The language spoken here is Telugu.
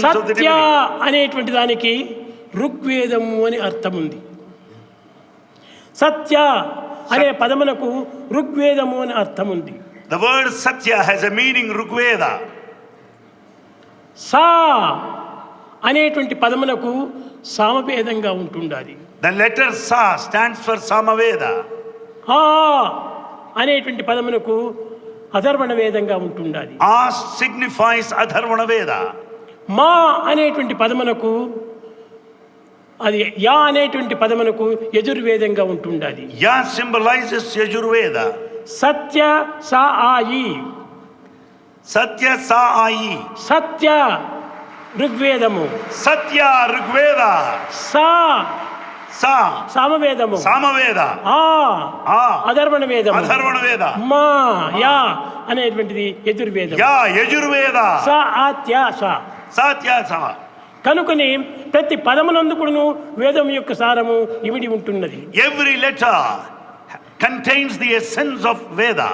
సత్య అనేటువంటి దానికి ఋగ్వేదము అని అర్థం ఉంది. సత్య అనే పదమునకు ఋగ్వేదము అని అర్థం ఉంది. The word Satya has a meaning Rigveda. సా అనేటువంటి పదమునకు సామవేదంగా ఉంటుండాలి. The letter Sa stands for Samaveda. ఆ అనేటువంటి పదమునకు అధర్వణ వేదంగా ఉంటుండాలి. A signifies Atharvana Veda. మా అనేటువంటి పదమునకు అది యా అనేటువంటి పదమునకు యజుర్వేదంగా ఉంటుండాలి. Ya symbolizes Yajurveda. సత్య సా ఆయి, Satya Sa Ayi. సత్య ఋగ్వేదము, Satya Rigveda. సా Sa సామవేదము, Samaveda. ఆ A అధర్వణ వేదము, Atharvana Veda. మా యా అనేటువంటిది యజుర్వేదం. Ya Yajurveda. స ఆత్య స. Satya Sa. కనుకని ప్రతి పదమునందుకును వేదం యొక్క సారము ఇమిడి ఉంటున్నది. Every letter contains the essence of Veda.